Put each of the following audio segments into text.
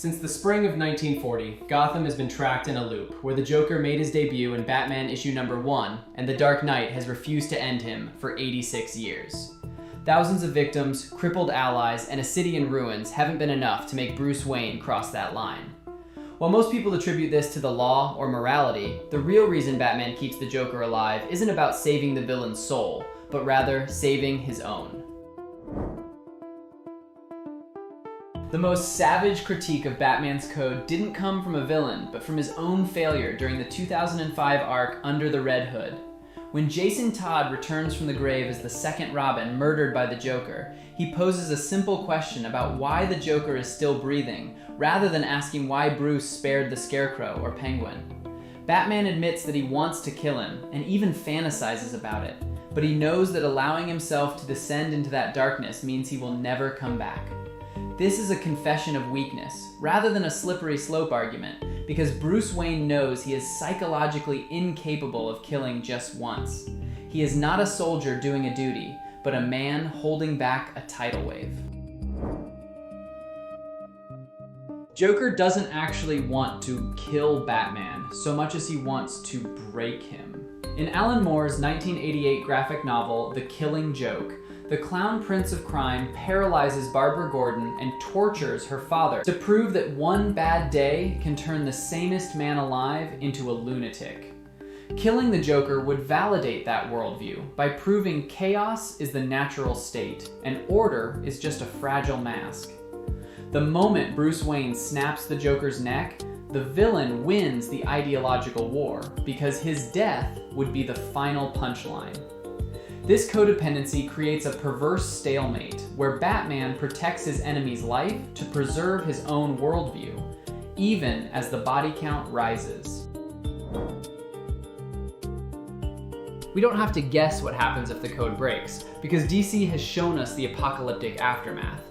Since the spring of 1940, Gotham has been trapped in a loop where the Joker made his debut in Batman issue number 1, and the Dark Knight has refused to end him for 86 years. Thousands of victims, crippled allies, and a city in ruins haven't been enough to make Bruce Wayne cross that line. While most people attribute this to the law or morality, the real reason Batman keeps the Joker alive isn't about saving the villain's soul, but rather saving his own. The most savage critique of Batman's code didn't come from a villain, but from his own failure during the 2005 arc Under the Red Hood. When Jason Todd returns from the grave as the second Robin murdered by the Joker, he poses a simple question about why the Joker is still breathing, rather than asking why Bruce spared the Scarecrow or Penguin. Batman admits that he wants to kill him, and even fantasizes about it, but he knows that allowing himself to descend into that darkness means he will never come back. This is a confession of weakness, rather than a slippery slope argument, because Bruce Wayne knows he is psychologically incapable of killing just once. He is not a soldier doing a duty, but a man holding back a tidal wave. Joker doesn't actually want to kill Batman so much as he wants to break him. In Alan Moore's 1988 graphic novel, The Killing Joke, the Clown Prince of Crime paralyzes Barbara Gordon and tortures her father to prove that one bad day can turn the sanest man alive into a lunatic. Killing the Joker would validate that worldview by proving chaos is the natural state and order is just a fragile mask. The moment Bruce Wayne snaps the Joker's neck, the villain wins the ideological war because his death would be the final punchline. This codependency creates a perverse stalemate where Batman protects his enemy's life to preserve his own worldview, even as the body count rises. We don't have to guess what happens if the code breaks, because DC has shown us the apocalyptic aftermath.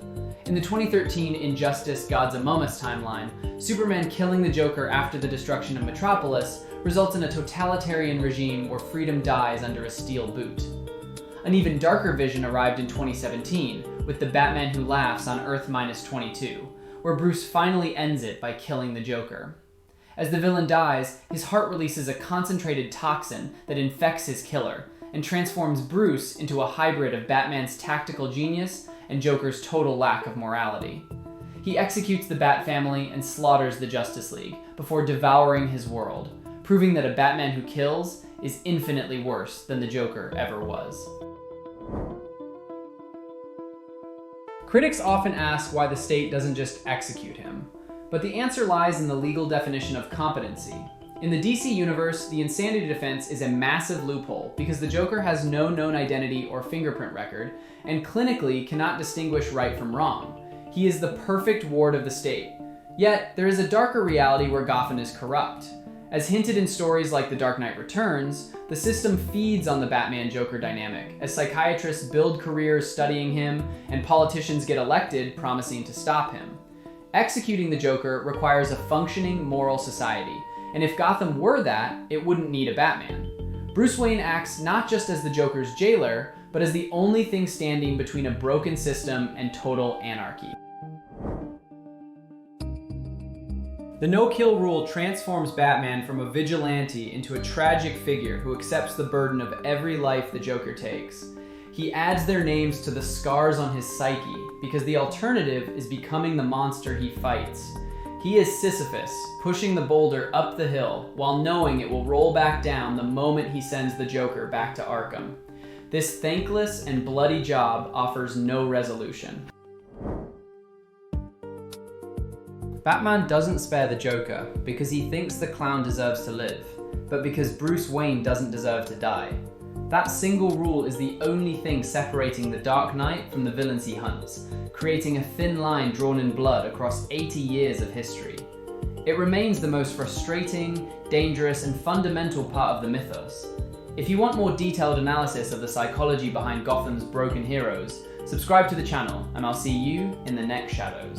In the 2013 Injustice Gods Among Us timeline, Superman killing the Joker after the destruction of Metropolis results in a totalitarian regime where freedom dies under a steel boot. An even darker vision arrived in 2017 with The Batman Who Laughs on Earth-22, where Bruce finally ends it by killing the Joker. As the villain dies, his heart releases a concentrated toxin that infects his killer and transforms Bruce into a hybrid of Batman's tactical genius and Joker's total lack of morality. He executes the Bat family and slaughters the Justice League before devouring his world, proving that a Batman who kills is infinitely worse than the Joker ever was. Critics often ask why the state doesn't just execute him, but the answer lies in the legal definition of competency. In the DC universe, the insanity defense is a massive loophole because the Joker has no known identity or fingerprint record, and clinically cannot distinguish right from wrong. He is the perfect ward of the state. Yet, there is a darker reality where Gotham is corrupt. As hinted in stories like The Dark Knight Returns, the system feeds on the Batman-Joker dynamic, as psychiatrists build careers studying him and politicians get elected promising to stop him. Executing the Joker requires a functioning moral society, and if Gotham were that, it wouldn't need a Batman. Bruce Wayne acts not just as the Joker's jailer, but as the only thing standing between a broken system and total anarchy. The no-kill rule transforms Batman from a vigilante into a tragic figure who accepts the burden of every life the Joker takes. He adds their names to the scars on his psyche, because the alternative is becoming the monster he fights. He is Sisyphus, pushing the boulder up the hill, while knowing it will roll back down the moment he sends the Joker back to Arkham. This thankless and bloody job offers no resolution. Batman doesn't spare the Joker because he thinks the clown deserves to live, but because Bruce Wayne doesn't deserve to die. That single rule is the only thing separating the Dark Knight from the villains he hunts, creating a thin line drawn in blood across 80 years of history. It remains the most frustrating, dangerous, and fundamental part of the mythos. If you want more detailed analysis of the psychology behind Gotham's broken heroes, subscribe to the channel, and I'll see you in the next Shadows.